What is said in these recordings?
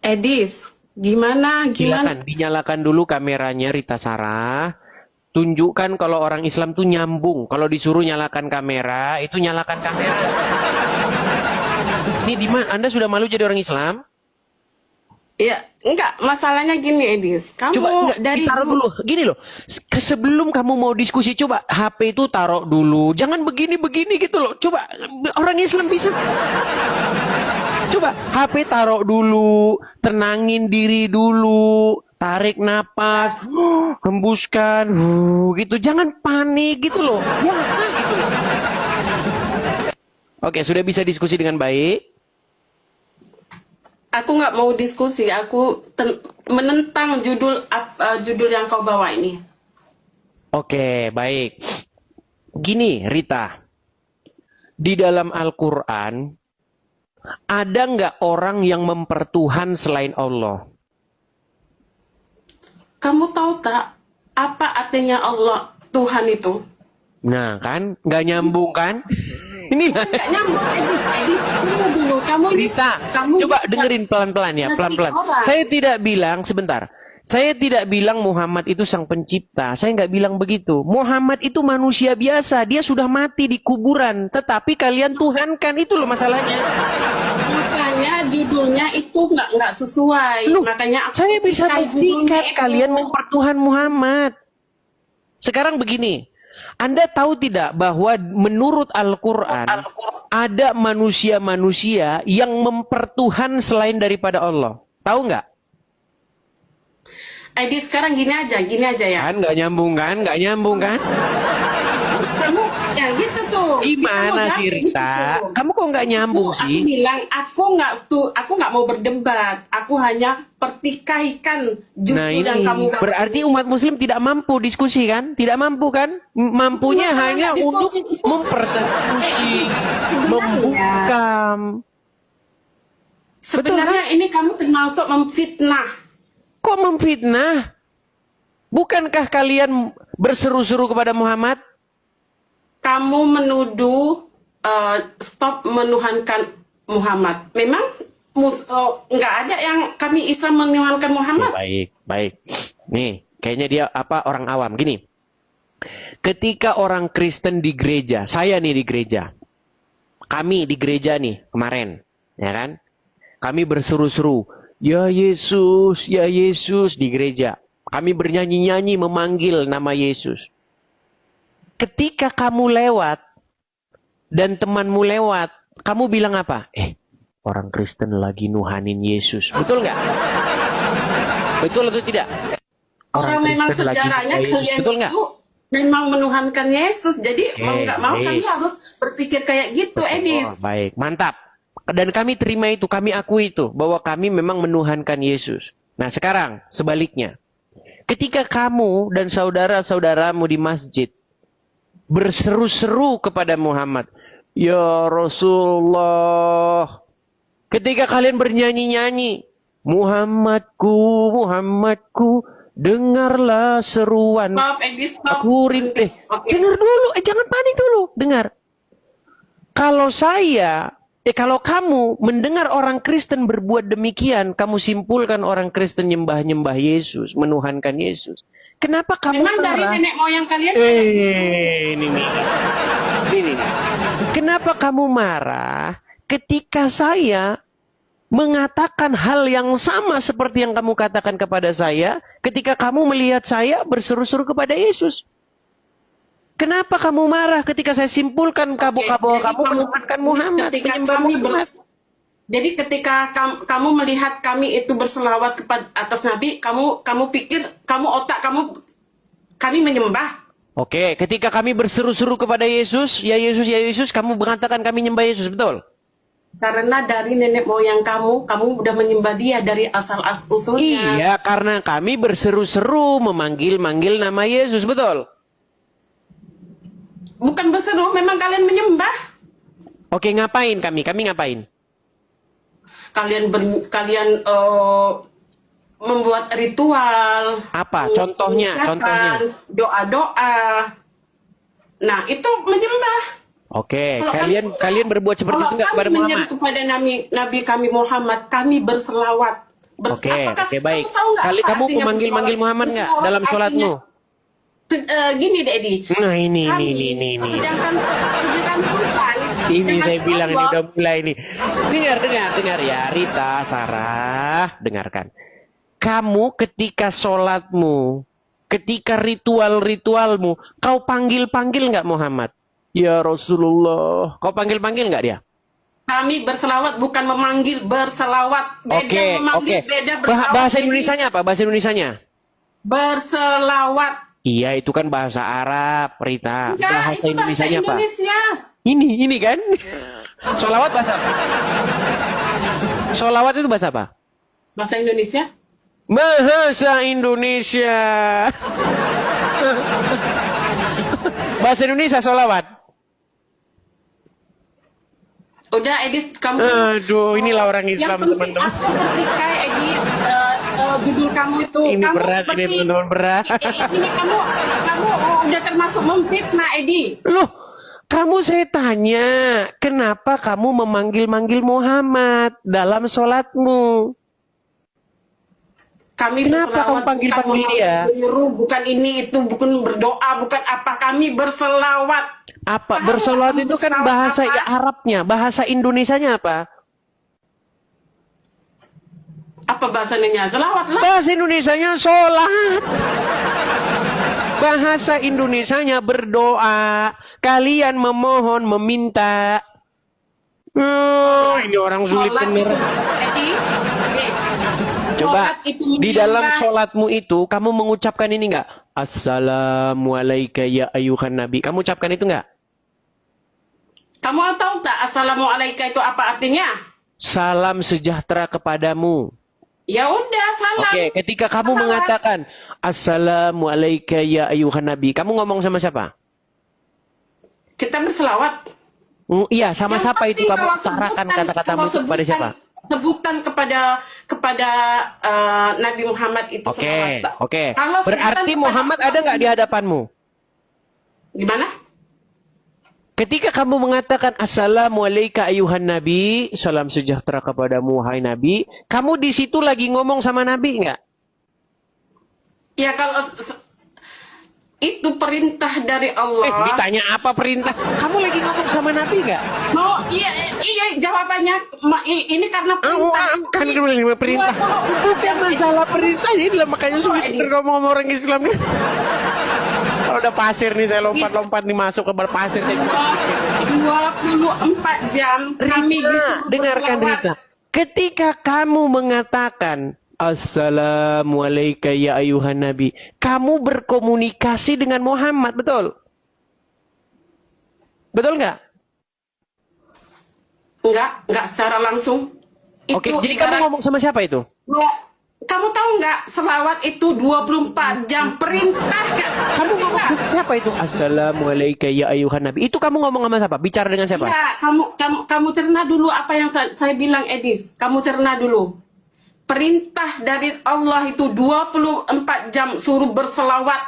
Edis, gimana? Silakan dinyalakan dulu kameranya Rita Sarah. Tunjukkan kalau orang Islam tuh nyambung. Kalau disuruh nyalakan kamera, itu nyalakan kamera. Ini di mana? Anda sudah malu jadi orang Islam? Ya, enggak. Masalahnya gini, Edis. Kamu Coba enggak, dari ditaruh dulu. Gini loh. Sebelum kamu mau diskusi, coba HP itu taruh dulu. Jangan begini-begini gitu loh. Coba orang Islam bisa. Coba HP taruh dulu, tenangin diri dulu, tarik napas, hembuskan, gitu. Jangan panik gitu loh. Biasa gitu loh. Oke, sudah bisa diskusi dengan baik. aku nggak mau diskusi. Aku menentang judul yang kau bawa ini. Oke, baik. Gini, Rita. Di dalam Al-Quran, ada nggak orang yang mempertuhan selain Allah? Kamu tahu tak apa artinya Allah Tuhan itu? Nah, kan? Nggak nyambung, kan? Inilah. Nggak nyambung, Edis, tunggu dulu. Rita, coba dengerin pelan-pelan ya, pelan-pelan. Saya tidak bilang, sebentar. Saya tidak bilang Muhammad itu sang pencipta. Saya nggak bilang begitu. Muhammad itu manusia biasa. Dia sudah mati di kuburan. Tetapi kalian tuhankan. Itu loh masalahnya. Makanya judulnya itu nggak sesuai. Loh, Makanya aku saya bisa pakai judulnya buktikan itu. kalian mempertuhan Muhammad. Sekarang begini. Anda tahu tidak bahwa menurut Al-Quran ada manusia-manusia yang mempertuhan selain daripada Allah? Tahu nggak? Edis, sekarang gini aja ya. Kan nggak nyambung kan? Nggak nyambung kan? Kamu ya gitu tuh. Gimana Kamu sih gitu Rita? tuh. Kamu kok nggak nyambung Aku sih? bilang aku nggak mau berdebat. Aku hanya pertikaikan judul Nah yang ini kamu bawa. berarti umat muslim tidak mampu diskusi kan? Tidak mampu kan? Mampunya Masalah hanya nggak untuk diskusi itu. mempersekusi, Sebenarnya- membungkam. Sebenarnya ini kamu termasuk memfitnah. Kok memfitnah? Bukankah kalian berseru-seru kepada Muhammad? Kamu menuduh stop menuhankan Muhammad. Memang nggak ada yang kami Islam menuhankan Muhammad. Baik, baik. Nih, kayaknya dia orang awam. Gini, ketika orang Kristen di gereja, saya nih di gereja, kami di gereja nih kemarin, ya kan? Kami berseru-seru, ya Yesus di gereja. Kami bernyanyi-nyanyi memanggil nama Yesus. Ketika kamu lewat dan temanmu lewat, kamu bilang apa? Orang Kristen lagi nuhanin Yesus. Betul nggak? Betul atau tidak? Orang memang Kristen lagi sejarahnya nuhanin Yesus. kalian Betul nggak? itu memang menuhankan Yesus. Jadi mau nggak mau baik. kami harus berpikir kayak gitu, Edis. Baik, mantap. Dan kami terima itu, kami akui itu, bahwa kami memang menuhankan Yesus. Nah sekarang, sebaliknya. Ketika kamu dan saudara-saudaramu di masjid berseru-seru kepada Muhammad, ya Rasulullah. Ketika kalian bernyanyi-nyanyi, Muhammadku, dengarlah seruan. Stop, Edis, stop. Aku rintih. Oke. Dengar dulu, jangan panik dulu, dengar. Kalau kamu mendengar orang Kristen berbuat demikian, kamu simpulkan orang Kristen nyembah-nyembah Yesus, menuhankan Yesus. Kenapa kamu Memang dari marah? nenek moyang kalian. Ini nih. Ini. Kenapa kamu marah ketika saya mengatakan hal yang sama seperti yang kamu katakan kepada saya ketika kamu melihat saya berseru-seru kepada Yesus? Kenapa kamu marah ketika saya simpulkan kamu menuhankan Muhammad, menyembah Muhammad? Jadi ketika kamu melihat kami itu berselawat kepada atas Nabi, kamu pikir kami menyembah. Oke, ketika kami berseru-seru kepada Yesus, ya Yesus, kamu mengatakan kami menyembah Yesus, betul? Karena dari nenek moyang kamu udah menyembah dia dari usulnya. Iya, karena kami berseru-seru memanggil-manggil nama Yesus, betul? Bukan berseru, memang kalian menyembah. Oke, ngapain kami? Kami ngapain? Kalian membuat ritual. Apa? Contohnya? Doa-doa. Nah, itu menyembah. Oke, Kalau kalian berbuat seperti itu nggak kepada Muhammad? kepada Nabi kami Muhammad, kami berselawat. Oke, Apakah oke, baik. kamu tahu nggak Kali apa kamu artinya memanggil-manggil berselawat? Muhammad nggak Berselawat dalam sholatmu? artinya gini deh, Edi. Nah, ini, Kami, ini. sedangkan Tuhan, Ini dengan saya bilang ini Allah, udah mulai ini. Dengar ya, Rita, Sarah, dengarkan. Kamu ketika sholatmu, ketika ritualmu, kau panggil-panggil nggak Muhammad? Ya Rasulullah. Kau panggil-panggil nggak dia? kami berselawat bukan memanggil, berselawat. Beda Oke, memanggil, oke. beda berselawat. Bahasa Edi. Indonesianya apa? Bahasa Indonesianya? Berselawat. Iya, itu kan bahasa Arab, Rita. Enggak, Bahasa itu bahasa Indonesianya apa? Indonesia. Ini kan? Sholawat bahasa apa? Sholawat itu bahasa apa? Bahasa Indonesia. Bahasa Indonesia. Bahasa Indonesia sholawat. Udah, Edi, kamu. Aduh, inilah orang Yang Islam, penting teman-teman. aku ketika Edi judul kamu itu, Ini kamu berat, ini seperti teman-teman, berat. ini kamu udah termasuk memfitnah, Edi. Loh, kamu saya tanya, kenapa kamu memanggil-manggil Muhammad dalam sholatmu? Kami Kenapa berselawat kamu panggil-panggil bukan dia? menyuruh, bukan ini itu, bukan berdoa, bukan apa. Kami berselawat. Apa? Paham Bersolawat nggak kamu itu kan berselawat bahasa apa? Arabnya, bahasa Indonesianya apa? Apa bahasanya? Selawat lah. Bahasa Indonesianya sholat. Bahasa Indonesianya berdoa. Kalian memohon, meminta. Oh, ini orang sulit Sholat bener. itu, Edi, Coba, sholat itu di dalam meminta. sholatmu itu, kamu mengucapkan ini nggak? Assalamualaikum ya ayuhan nabi. Kamu ucapkan itu nggak? Kamu tahu tak assalamualaikum itu apa artinya? Salam sejahtera kepadamu. Ya udah, salam. Oke, ketika kamu Salawat. mengatakan Assalamualaikum ya ayuhan nabi, kamu ngomong sama siapa? Kita berselawat. Iya, sama Yang siapa itu penting kamu kalau utarakan sebutan- kata-katamu kalau itu kepada sebutan- siapa? Sebutan kepada Nabi Muhammad itu Oke, selawat. oke. Kalau sebutan Berarti kepada Muhammad ada nggak di hadapanmu? Gimana? Ketika kamu mengatakan Assalamualaikum ayuhan nabi, salam sejahtera kepadamu hai nabi, kamu di situ lagi ngomong sama nabi nggak? Ya kalau itu perintah dari Allah. Ditanya apa perintah? Kamu lagi ngomong sama nabi nggak? Mau iya jawabannya ini karena perintah. Kan perintah. 24 Bukan masalah perintah, jadi lah makanya sulit ngomong sama orang Islam nih. Kalau udah pasir nih, saya lompat-lompat nih masuk ke bal pasir. 24 jam kami Rita, disuruh dengarkan berselawat. Rita. Ketika kamu mengatakan Assalamualaikum ya ayuhan nabi, kamu berkomunikasi dengan Muhammad, betul? Betul nggak? Enggak secara langsung. Oke, Itu jadi kamu ibarat- ngomong sama siapa itu? Kamu tahu nggak selawat itu 24 jam perintah. Kamu ngomong sama siapa itu? Assalamualaikum ya ayuhan nabi. Itu kamu ngomong sama siapa? Bicara dengan siapa? Ya, kamu cerna dulu apa yang saya bilang, Edis. Kamu cerna dulu. Perintah dari Allah itu 24 jam suruh berselawat.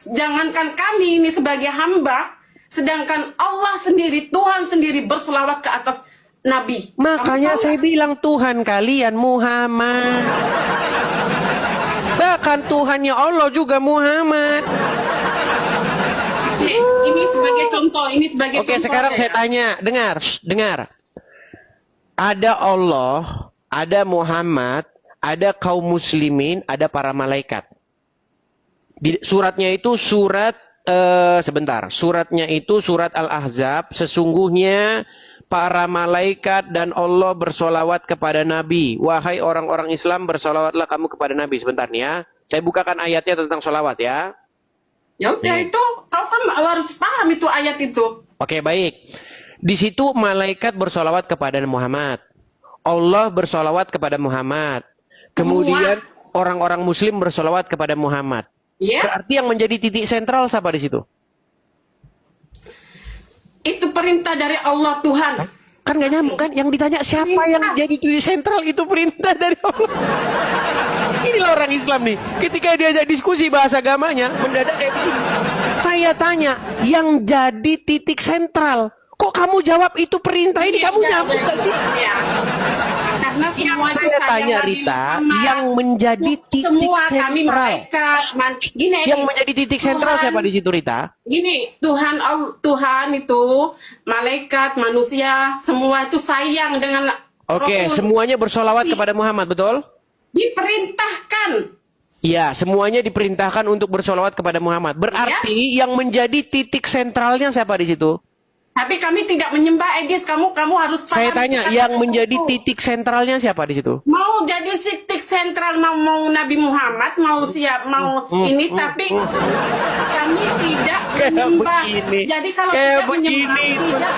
Jangankan kami ini sebagai hamba, sedangkan Allah sendiri, Tuhan sendiri berselawat ke atas Nabi. Makanya Kamu tahu saya nggak? bilang Tuhan kalian Muhammad. Bahkan Tuhannya Allah juga Muhammad. Ini sebagai contoh, ini sebagai Oke, contoh. sekarang ya. saya tanya, dengar. Ada Allah, ada Muhammad, ada kaum muslimin, ada para malaikat. Di suratnya itu surat suratnya itu surat Al-Ahzab. Sesungguhnya para malaikat dan Allah bersolawat kepada Nabi. Wahai orang-orang Islam, bersolawatlah kamu kepada Nabi. Sebentar nih ya. Saya bukakan ayatnya tentang solawat ya. Ya udah Nih. itu, kau kan harus paham itu ayat itu. Oke, baik. Di situ malaikat bersolawat kepada Muhammad. Allah bersolawat kepada Muhammad. Kemudian orang-orang muslim bersolawat kepada Muhammad. Ya, Berarti yang menjadi titik sentral siapa di situ? itu perintah dari Allah Tuhan. Kan nggak nyambung kan? Yang ditanya siapa yang jadi titik sentral itu perintah dari Allah. Inilah orang Islam nih. Ketika diajak diskusi bahasa agamanya, mendadak kayak begini. Saya tanya, yang jadi titik sentral, kok kamu jawab itu perintah ini? Kamu Iya, nyambung iya, nggak sih? iya. Karena karena Yang semua itu saya sayang tanya Nabi Rita, Muhammad. yang menjadi titik Semua kami sentral. malaikat. Gini, Yang menjadi titik sentral Tuhan, siapa di situ Rita? gini, Tuhan itu malaikat, manusia, semua itu sayang dengan Oke, Rasul. semuanya bersolawat kepada Muhammad, betul? Diperintahkan. Ya, semuanya diperintahkan untuk bersolawat kepada Muhammad. Berarti yang menjadi titik sentralnya siapa di situ? Tapi kami tidak menyembah Edis. Kamu harus paham. Saya tanya, yang menjadi titik sentralnya siapa di situ? Mau jadi titik sentral, mau Nabi Muhammad, mau ini, tapi kami tidak menyembah. begini. Jadi kalau Kayak tidak menyembah, begini. tidak.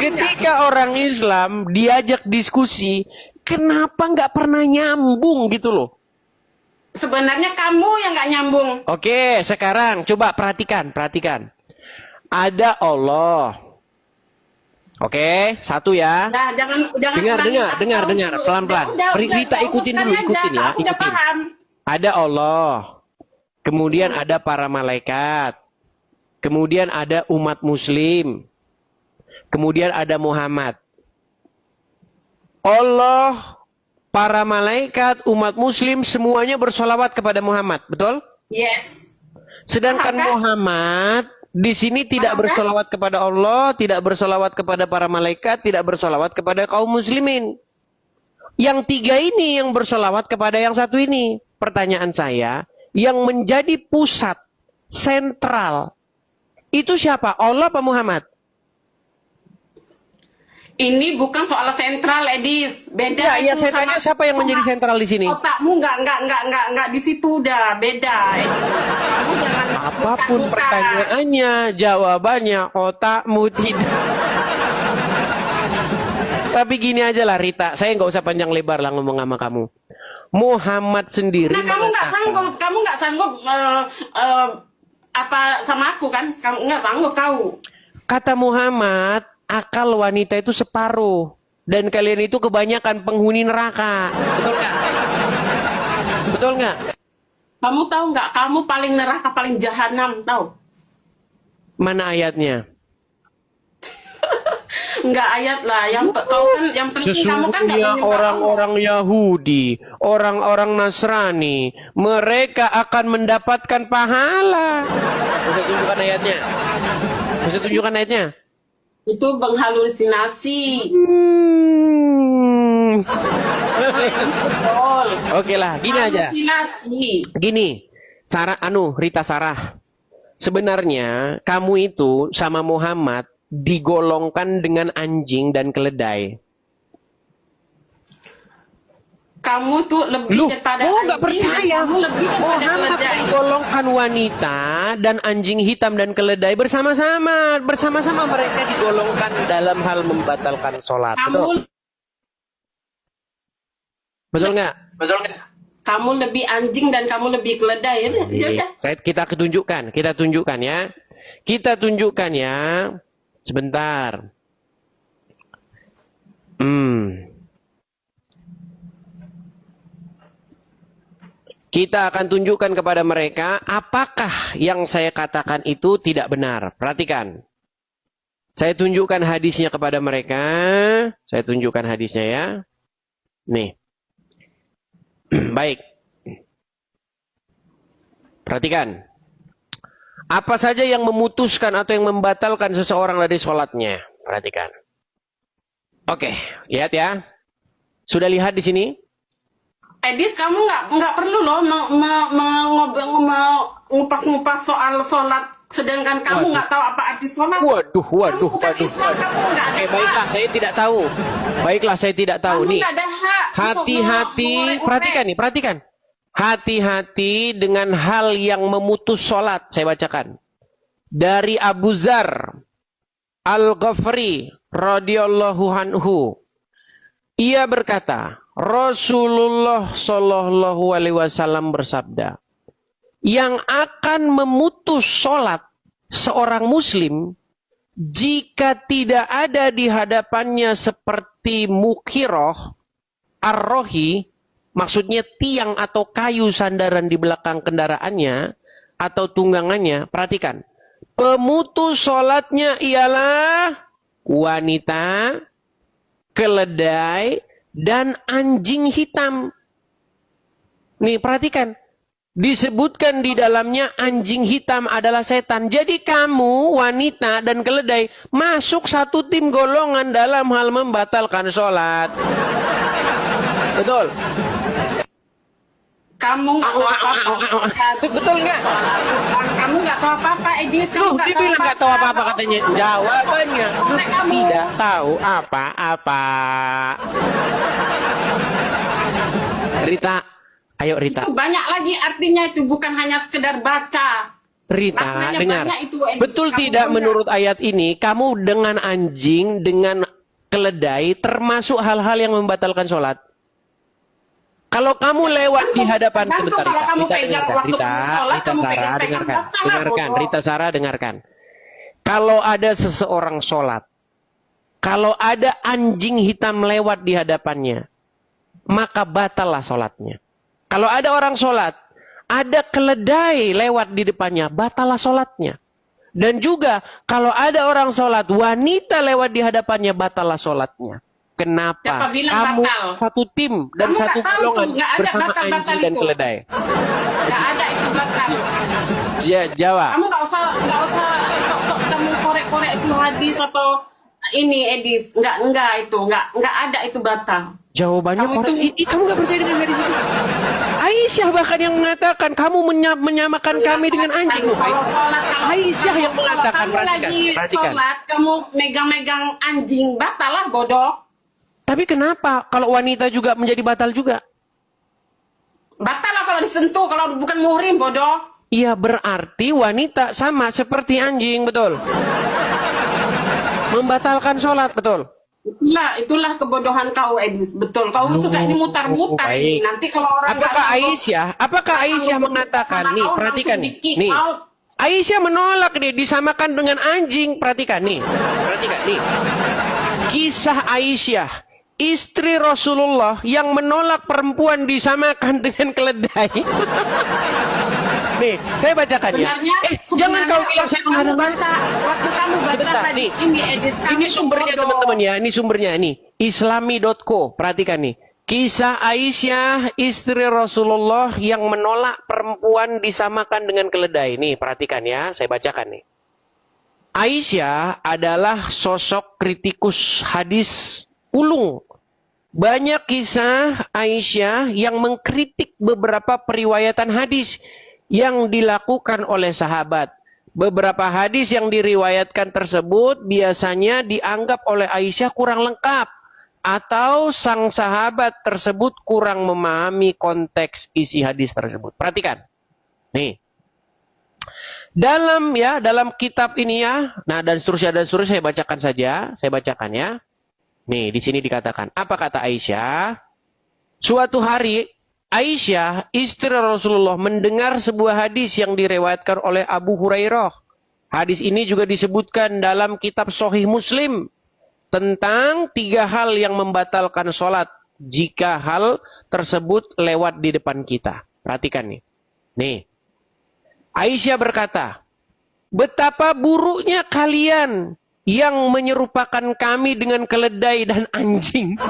Ketika orang Islam diajak diskusi, kenapa nggak pernah nyambung gitu loh? Sebenarnya kamu yang nggak nyambung. Oke, sekarang coba perhatikan. Ada Allah. Oke, satu ya. Nah, jangan Dengar, pelan-pelan. Rita ikutin dulu, ikutin ya, Aku udah ikutin. paham. Ada Allah. Kemudian ada para malaikat. Kemudian ada umat muslim. Kemudian ada Muhammad. Allah, para malaikat, umat muslim, semuanya bersolawat kepada Muhammad, betul? Yes. Sedangkan Paham, kan? Muhammad di sini tidak Paham, kan? bersolawat kepada Allah, tidak bersolawat kepada para malaikat, tidak bersolawat kepada kaum muslimin. Yang tiga ini yang bersolawat kepada yang satu ini. Pertanyaan saya, yang menjadi pusat sentral itu siapa? Allah apa Muhammad? Ini bukan soal sentral, Edis. Beda Ya, itu saya tanya siapa yang menjadi sentral di sini? Otakmu nggak di situ udah beda. Edis. Kamu jangan Apapun buka-buka. pertanyaannya, jawabannya otakmu tidak. Tapi gini aja lah Rita, saya nggak usah panjang lebar lah ngomong sama kamu. Muhammad sendiri. Nah, kamu nggak sanggup apa sama aku kan? Kamu nggak sanggup kau. Kata Muhammad, akal wanita itu separuh. Dan kalian itu kebanyakan penghuni neraka. Betul nggak? Betul nggak? Kamu tahu nggak? Kamu paling neraka, paling jahanam, tahu? Mana ayatnya? Nggak ayat lah. Kau kan yang penting kamu kan nggak Sesungguhnya menyembah orang-orang Yahudi, orang-orang Nasrani, mereka akan mendapatkan pahala. Bisa tunjukkan ayatnya? Bisa tunjukkan ayatnya? itu menghalusinasi. Betul. Oke lah, gini aja. Halusinasi. Gini, Rita Sarah. Sebenarnya kamu itu sama Muhammad digolongkan dengan anjing dan keledai. Kamu tuh lebih daripada nggak anjing, percaya. kamu lebih daripada Muhammad keledai. digolongkan wanita dan anjing hitam dan keledai bersama-sama. Bersama-sama mereka digolongkan dalam hal membatalkan sholat. Kamu Betul nggak? Betul nggak? kamu lebih anjing dan kamu lebih keledai. Ya udah. Kita tunjukkan ya. Kita tunjukkan ya. Sebentar. Kita akan tunjukkan kepada mereka apakah yang saya katakan itu tidak benar. Perhatikan. Saya tunjukkan hadisnya kepada mereka. Saya tunjukkan hadisnya ya. Nih. Baik. Perhatikan. Apa saja yang memutuskan atau yang membatalkan seseorang dari sholatnya. Perhatikan. Oke, lihat ya. Sudah lihat di sini? Edis, kamu nggak perlu loh ngupas-ngupas soal sholat, sedangkan kamu nggak tahu apa arti sholat. Waduh. Kamu bukan Islam, kamu nggak ada Baiklah, hak. saya tidak tahu. Baiklah, saya tidak tahu. Kamu Nih, nggak ada hak. hati-hati. Perhatikan nih, perhatikan. Hati-hati dengan hal yang memutus sholat. Saya bacakan. Dari Abu Dzar Al-Ghafari radhiyallahu anhu. Ia berkata, Rasulullah Shallallahu Alaihi Wasallam bersabda, yang akan memutus sholat seorang Muslim jika tidak ada di hadapannya seperti mukiroh, arrohi, maksudnya tiang atau kayu sandaran di belakang kendaraannya atau tunggangannya. Perhatikan, pemutus sholatnya ialah wanita, keledai, dan anjing hitam. Nih, perhatikan. Disebutkan di dalamnya anjing hitam adalah setan. Jadi kamu, wanita dan keledai, masuk satu tim golongan dalam hal membatalkan sholat. Betul? Kamu nggak tahu apa-apa. Betul nggak? Kamu nggak tahu apa-apa, Edis. Kamu Dia bilang nggak tahu apa-apa katanya. Jawabannya, tidak tahu apa-apa. Rita, ayo Rita. Itu banyak lagi artinya, itu bukan hanya sekedar baca. Rita, Maknanya dengar. banyak itu, Edis. Betul Kamu tidak punya. menurut ayat ini, kamu dengan anjing, dengan keledai, termasuk hal-hal yang membatalkan sholat? Kalau kamu lewat di hadapan Tergantung sebentar, kalau kamu Rita, pegang dengarkan. waktu Rita, kamu sholat, Rita kamu Sarah, pegang-pegang, dengarkan. batal lah, Dengarkan, bodoh. Rita Sarah, dengarkan. Kalau ada seseorang sholat, kalau ada anjing hitam lewat di hadapannya, maka batallah sholatnya. Kalau ada orang sholat, ada keledai lewat di depannya, batallah sholatnya. Dan juga kalau ada orang sholat, wanita lewat di hadapannya, batallah sholatnya. Kenapa? Siapa bilang Kamu batal? satu tim dan Kamu satu nggak tahu golongan tuh, nggak ada bersama batal-batal anjing dan itu. keledai. Nggak ada itu batal. Jawab. Kamu nggak usah sok-sok kamu korek-korek itu hadis atau ini, Edis. Nggak itu, nggak ada itu batal. Jawabannya Kamu korek. itu- Kamu nggak percaya dengan hadis itu? Aisyah bahkan yang mengatakan kamu menyamakan kami dengan anjing. Kalau sholat, kalau Aisyah yang kalau mengatakan, kamu perhatikan, lagi perhatikan. sholat, kamu megang-megang anjing, batal lah, bodoh. Tapi kenapa kalau wanita juga menjadi batal juga? Batal lah kalau disentuh, kalau bukan muhrim, bodoh. Iya, berarti wanita sama seperti anjing, betul? Membatalkan sholat, betul? Itulah kebodohan kau, Edis. Betul. Kau suka ini mutar-mutar. baik. Nanti kalau orang nggak sanggup- Apakah Aisyah Kalau mengatakan, sama nih, kau perhatikan langsung nih, di-kick nih. out. Aisyah menolak nih, disamakan dengan anjing. Perhatikan nih, kisah Aisyah, istri Rasulullah yang menolak perempuan disamakan dengan keledai. Nih, saya bacakan ya. Jangan kau bilang saya menghadang. Waktu kamu baca Sebentar, hadis nih. ini, Edis, kamu Ini sumbernya bodoh. teman-teman ya, ini sumbernya nih. Islami.co, perhatikan nih. Kisah Aisyah, istri Rasulullah yang menolak perempuan disamakan dengan keledai. Nih, perhatikan ya, saya bacakan nih. Aisyah adalah sosok kritikus hadis ulung. Banyak kisah Aisyah yang mengkritik beberapa periwayatan hadis yang dilakukan oleh sahabat. Beberapa hadis yang diriwayatkan tersebut biasanya dianggap oleh Aisyah kurang lengkap atau sang sahabat tersebut kurang memahami konteks isi hadis tersebut. Perhatikan. Nih. Dalam kitab ini ya, nah dan seterusnya saya bacakan saja, saya bacakan ya. Nih, di sini dikatakan, apa kata Aisyah? Suatu hari Aisyah, istri Rasulullah mendengar sebuah hadis yang diriwayatkan oleh Abu Hurairah. Hadis ini juga disebutkan dalam kitab Sahih Muslim tentang 3 hal yang membatalkan sholat jika hal tersebut lewat di depan kita. Perhatikan nih. Nih. Aisyah berkata, betapa buruknya kalian yang menyerupakan kami dengan keledai dan anjing.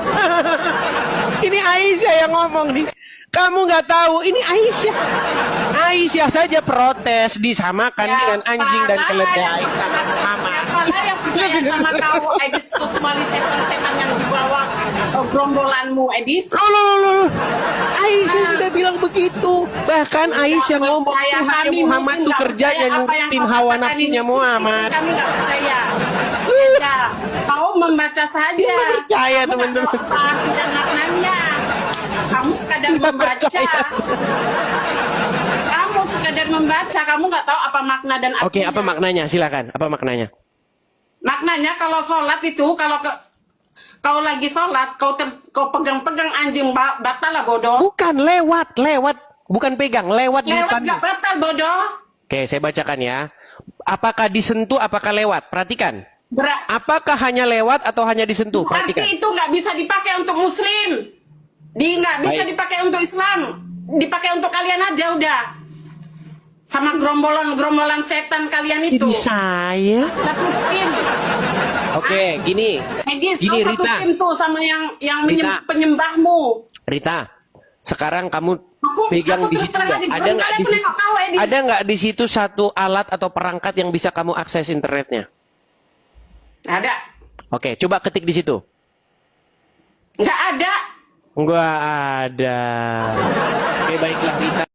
Ini Aisyah yang ngomong nih. Kamu nggak tahu, ini Aisyah. Aisyah saja protes disamakan dengan anjing dan keledai. Sama-sama. Siapalah yang percaya sama kau, Edis, kecuali setan-setan yang di bawah gerombolanmu, Edis. Loh. Aisyah sudah bilang begitu. Bahkan Aisyah ngomong Tuhan Muhammad itu kerjanya nyurutin hawa nafsunya Muhammad. Kami nggak percaya. Ya, kau membaca saja. Nggak percaya, Kamu nggak teman-teman. tahu apa arti dan maknanya. Kamu sekadar Nggak membaca. percaya. Kamu sekadar membaca. Kamu nggak tahu apa makna dan artinya. Oke, apa maknanya? Silakan. Apa maknanya? Maknanya kalau sholat itu, kalau kau lagi sholat, kau pegang-pegang anjing, batal lah, bodoh. Bukan lewat. Bukan pegang, lewat di Lewat depannya. gak batal, bodoh. Oke, saya bacakan ya. Apakah disentuh, apakah lewat? Perhatikan. Apakah hanya lewat atau hanya disentuh? Perhatikan. Arti itu nggak bisa dipakai untuk muslim. Nggak bisa Baik. dipakai untuk Islam. Dipakai untuk kalian aja udah. Sama gerombolan setan kalian itu. Jadi saya. Satu tim. Oke, gini. Edis, Gini, kau satu Rita. tim tuh sama yang Rita. penyembahmu. Rita, sekarang kamu Aku pegang di terus situ terang nggak? aja, Ada belum nggak kali di aku situ? nengok kau, Edis. Ada nggak di situ satu alat atau perangkat yang bisa kamu akses internetnya? Ada. Oke, coba ketik di situ. Nggak ada. Nggak ada. Oke, baiklah Rita.